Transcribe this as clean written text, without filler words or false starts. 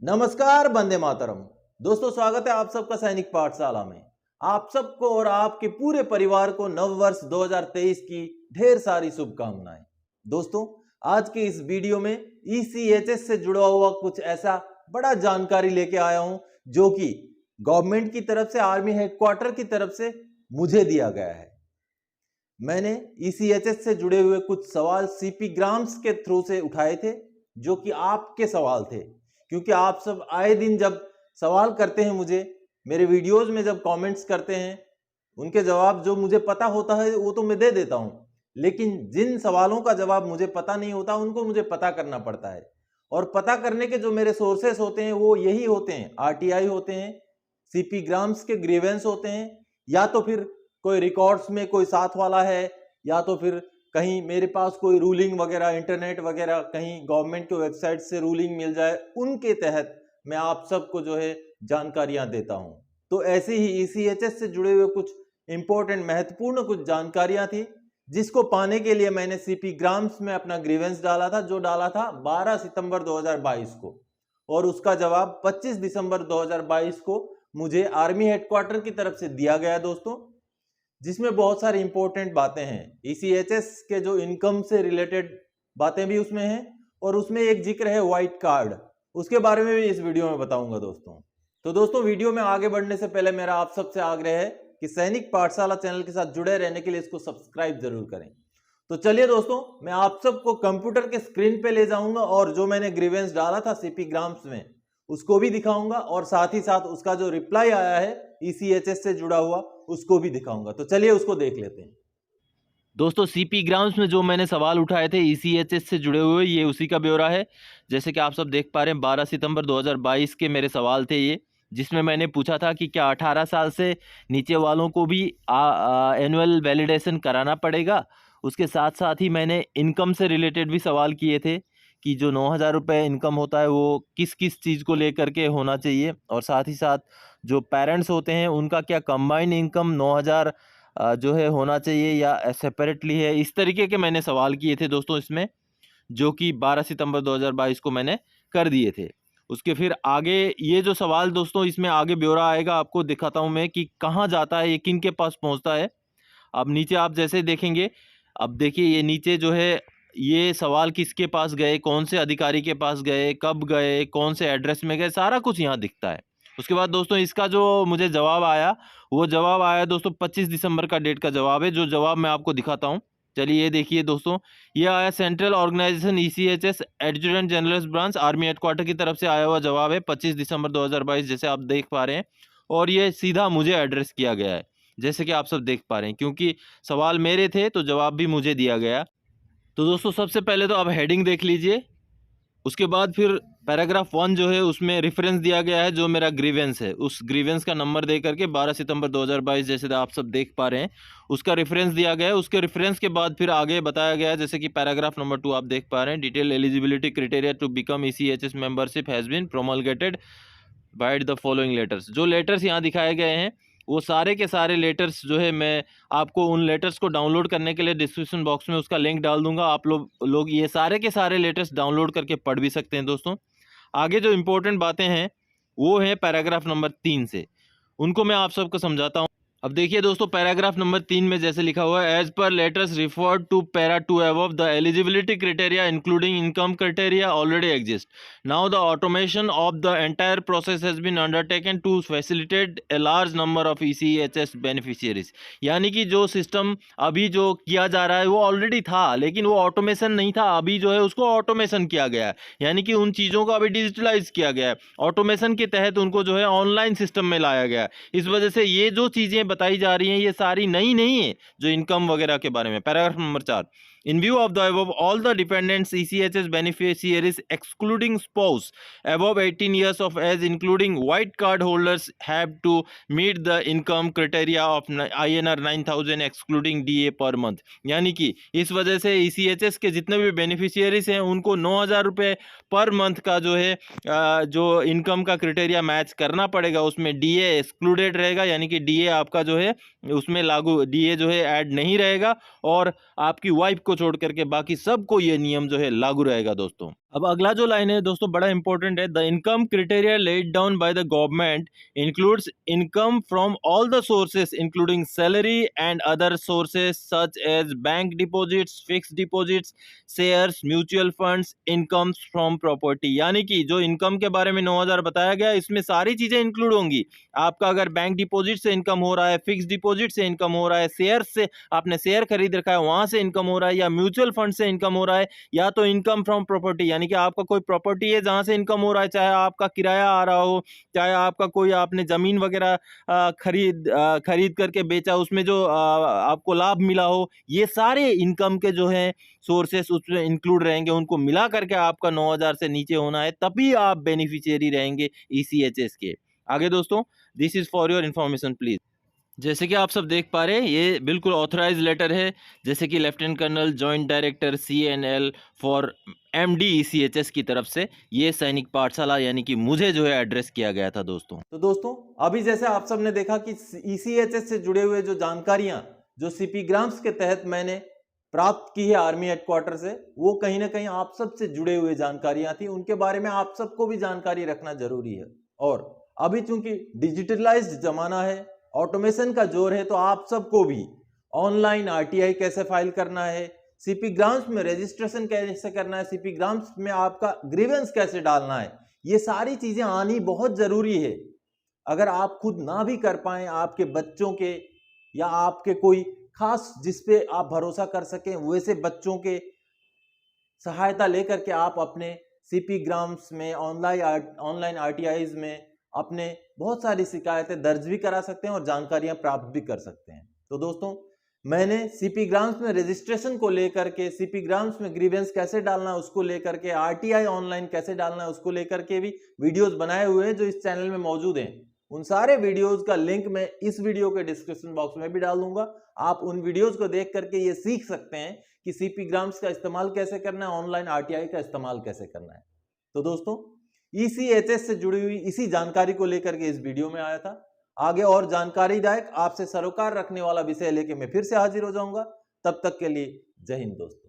नमस्कार, वंदे मातरम। दोस्तों, स्वागत है आप सबका सैनिक पाठशाला में। आप सबको और आपके पूरे परिवार को नववर्ष 2023 की ढेर सारी शुभकामनाएं। दोस्तों, आज के इस वीडियो में ईसीएचएस से जुड़ा हुआ कुछ ऐसा बड़ा जानकारी लेके आया हूं जो कि गवर्नमेंट की तरफ से, आर्मी हेडक्वार्टर की तरफ से मुझे दिया गया है। मैंने ईसीएचएस से जुड़े हुए कुछ सवाल सीपी ग्राम्स के थ्रू से उठाए थे, जो कि आपके सवाल थे। क्योंकि आप सब आए दिन जब सवाल करते हैं मुझे, मेरे वीडियोस में जब कमेंट्स करते हैं, उनके जवाब जो मुझे पता होता है वो तो मैं दे देता हूं, लेकिन जिन सवालों का जवाब मुझे पता नहीं होता उनको मुझे पता करना पड़ता है। और पता करने के जो मेरे सोर्सेस होते हैं वो यही होते हैं, आरटीआई होते हैं, सीपी ग्राम्स के ग्रीवेंस होते हैं, या तो फिर कोई रिकॉर्ड्स में कोई साथ वाला है, या तो फिर कहीं मेरे पास कोई रूलिंग वगैरह, इंटरनेट वगैरह, कहीं गवर्नमेंट के वेबसाइट से रूलिंग मिल जाए, उनके तहत मैं आप सबको जो है जानकारियां देता हूं। तो ऐसे ही ईसीएचएस से जुड़े हुए कुछ इंपॉर्टेंट, महत्वपूर्ण कुछ जानकारियां थी, जिसको पाने के लिए मैंने सीपी ग्राम्स में अपना ग्रीवेंस डाला था, जो डाला था 12 सितंबर 2022 को, और उसका जवाब 25 दिसंबर 2022 को मुझे आर्मी हेडक्वार्टर की तरफ से दिया गया दोस्तों, जिसमें बहुत सारी इंपॉर्टेंट बातें हैं। ईसीएचएस के जो इनकम से रिलेटेड बातें भी उसमें हैं, और उसमें एक जिक्र है व्हाइट कार्ड, उसके बारे में भी इस वीडियो में बताऊंगा दोस्तों। तो दोस्तों, वीडियो में आगे बढ़ने से पहले मेरा आप सबसे आग्रह है कि सैनिक पाठशाला चैनल के साथ जुड़े रहने के लिए इसको सब्सक्राइब जरूर करें। तो चलिए दोस्तों, मैं आप सबको कंप्यूटर के स्क्रीन पे ले जाऊंगा और जो मैंने ग्रीवेंस डाला था सीपी ग्राम्स में उसको भी दिखाऊंगा, और साथ ही साथ उसका जो रिप्लाई आया है ईसीएचएस से जुड़ा हुआ उसको भी दिखाऊंगा। तो चलिए उसको देख लेते हैं। दोस्तों, सीपी ग्राउंड्स में जो मैंने सवाल उठाए थे ईसीएचएस से जुड़े हुए, ये उसी का ब्यौरा है। जैसे कि आप सब देख पा रहे हैं, 12 सितंबर 2022 के मेरे सवाल थे ये, जिसमें मैंने पूछा था कि क्या 18 साल से नीचे वालों को भी एनुअल वैलिडेशन कराना पड़ेगा। उसके साथ साथ ही मैंने इनकम से रिलेटेड भी सवाल किए थे कि जो 9,000 रुपये इनकम होता है वो किस किस चीज़ को लेकर के होना चाहिए, और साथ ही साथ जो पेरेंट्स होते हैं उनका क्या कंबाइंड इनकम 9,000 जो है होना चाहिए या सेपरेटली है। इस तरीके के मैंने सवाल किए थे दोस्तों इसमें, जो कि 12 सितंबर 2022 को मैंने कर दिए थे। उसके फिर आगे ये जो सवाल दोस्तों, इसमें आगे ब्यौरा आएगा, आपको दिखाता हूँ मैं कि कहाँ जाता है, ये किन के पास पहुँचता है। अब नीचे आप जैसे देखेंगे, अब देखिए ये नीचे जो है, ये सवाल किसके पास गए, कौन से अधिकारी के पास गए, कब गए, कौन से एड्रेस में गए, सारा कुछ यहाँ दिखता है। उसके बाद दोस्तों, इसका जो मुझे जवाब आया, वो जवाब आया दोस्तों 25 दिसंबर का डेट का जवाब है, जो जवाब मैं आपको दिखाता हूँ। चलिए ये देखिए दोस्तों, ये आया central organisation ECHS adjutant general branch army headquarter की तरफ से आया हुआ जवाब है 25 दिसंबर 2022, जैसे आप देख पा रहे हैं। और ये सीधा मुझे एड्रेस किया गया है, जैसे कि आप सब देख पा रहे हैं, क्योंकि सवाल मेरे थे तो जवाब भी मुझे दिया गया। तो दोस्तों, सबसे पहले तो आप हेडिंग देख लीजिए। उसके बाद फिर पैराग्राफ 1 जो है उसमें रेफरेंस दिया गया है, जो मेरा ग्रीवेंस है, उस ग्रीवेंस का नंबर दे करके 12 सितंबर 2022, जैसे आप सब देख पा रहे हैं, उसका रेफरेंस दिया गया है। उसके रेफरेंस के बाद फिर आगे बताया गया है, जैसे कि पैराग्राफ नंबर 2 आप देख पा रहे हैं, detail eligibility criteria to become ECHS membership has been promulgated by the following letters. जो लेटर्स यहाँ दिखाए गए हैं, वो सारे के सारे लेटर्स जो है, मैं आपको उन लेटर्स को डाउनलोड करने के लिए डिस्क्रिप्शन बॉक्स में उसका लिंक डाल दूंगा। आप लोग ये सारे के सारे लेटर्स डाउनलोड करके पढ़ भी सकते हैं दोस्तों। आगे जो इंपॉर्टेंट बातें हैं वो है पैराग्राफ नंबर 3 से, उनको मैं आप सबको समझाता हूँ। अब देखिए दोस्तों, पैराग्राफ नंबर 3 में जैसे लिखा हुआ है, as per letters referred to para 2 above, the eligibility criteria including income criteria already exist. Now the automation of the entire process has been undertaken to facilitate a large number of ECHS beneficiaries. यानी कि जो system अभी जो किया जा रहा है वो ऑलरेडी था, लेकिन वो ऑटोमेशन नहीं था, अभी जो है उसको ऑटोमेशन किया गया है, यानी कि उन चीज़ों को अभी डिजिटलाइज किया गया है। ऑटोमेशन के तहत उनको जो है ऑनलाइन सिस्टम में लाया गया है। इस वजह से ये जो चीज़ें बताई जा रही हैं ये सारी नई नहीं है, जो इनकम वगैरह के बारे में। Paragraph number 4, in view of the above, all the dependents ECHS beneficiaries excluding spouse above 18 years of age including white card holders have to meet the income criteria of INR 9,000 excluding DA per month। यानी कि इस वजह से ECHS के जितने भी beneficiaries हैं उनको 9,000 रुपये पर मंथ का जो है जो इनकम का क्राइटेरिया मैच करना पड़ेगा। उसमें DA एक्सक्लूडेड रहेगा, यानी कि DA आपका जो है उसमें लागू, DA जो है ऐड नहीं रहेगा, और आपकी वाइफ को छोड़ करके बाकी सबको ये नियम जो है लागू रहेगा दोस्तों। अब अगला जो लाइन है दोस्तों बड़ा इंपॉर्टेंट है। The income criteria laid down by the government includes income from all the sources including salary and other sources such as bank deposits, fixed deposits, shares, mutual funds, incomes from property. यानी कि जो income के बारे में 9000 बताया गया, इसमें सारी चीजें इंक्लूड होंगी। आपका अगर बैंक डिपॉजिट से इनकम हो रहा है, फिक्स्ड डिपॉजिट से इनकम हो रहा है, शेयर से आपने शेयर खरीद रखा है वहां से इनकम हो रहा है, या म्यूचुअल फंड से इनकम हो रहा है, या तो इनकम फ्रॉम प्रॉपर्टी यानी कि आपका कोई प्रॉपर्टी है जहां से इनकम हो रहा है, चाहे आपका किराया आ रहा हो, चाहे आपका कोई आपने जमीन वगैरह खरीद करके बेचा, उसमें जो आपको लाभ मिला हो, ये सारे इनकम के जो है सोर्सेस उसमें इंक्लूड रहेंगे। उनको मिला करके आपका 9000 से नीचे होना है, तभी आप बेनिफिशियरी रहेंगे ईसीएचएस के। आगे दोस्तों, this is for your information please. जैसे कि आप सब देख पा रहे हैं, ये बिल्कुल ऑथराइज लेटर है, जैसे कि lieutenant colonel joint director CNL for MD ECHS की तरफ से ये सैनिक पाठशाला यानी कि मुझे जो है एड्रेस किया गया था दोस्तों। तो दोस्तों, अभी जैसे आप सब ने देखा कि ईसीएचएस से जुड़े हुए जो जानकारियां जो सीपी ग्राम्स के तहत मैंने प्राप्त की है आर्मी हेडक्वार्टर से, वो कहीं ना कहीं आप सब से जुड़े हुए जानकारियां थी, उनके बारे में आप सबको भी जानकारी रखना जरूरी है। और अभी चूंकि डिजिटलाइज्ड जमाना है, ऑटोमेशन का जोर है, तो आप सबको भी ऑनलाइन आरटीआई कैसे फाइल करना है, सीपी ग्राम्स में रजिस्ट्रेशन कैसे करना है, सीपी ग्राम्स में आपका ग्रीवेंस कैसे डालना है, ये सारी चीजें आनी बहुत जरूरी है। अगर आप खुद ना भी कर पाए, आपके बच्चों के या आपके कोई खास जिस पे आप भरोसा कर सकें, वैसे बच्चों के सहायता लेकर के आप अपने सीपी ग्राम्स में ऑनलाइन आरटीआईज में अपने बहुत सारी शिकायतें दर्ज भी करा सकते हैं और जानकारियां प्राप्त भी कर सकते हैं। तो दोस्तों, मैंने सीपी ग्राम्स में रजिस्ट्रेशन को लेकर के, सीपी ग्राम्स में ग्रीवेंस कैसे डालना है उसको लेकर के, आरटीआई ऑनलाइन कैसे डालना है उसको लेकर के भी वीडियोस बनाए हुए हैं जो इस चैनल में मौजूद हैं। उन सारे वीडियोस का लिंक मैं इस वीडियो के डिस्क्रिप्शन बॉक्स में भी डाल दूंगा। आप उन वीडियोस को देख करके ये सीख सकते हैं कि सीपी ग्राम्स का इस्तेमाल कैसे करना है, ऑनलाइन आरटीआई का इस्तेमाल कैसे करना है। तो दोस्तों, ईसीएचएस से जुड़ी हुई इसी जानकारी को लेकर के इस वीडियो में आया था। आगे और जानकारीदायक, आपसे सरोकार रखने वाला विषय लेके मैं फिर से हाजिर हो जाऊंगा। तब तक के लिए जय हिंद दोस्तों।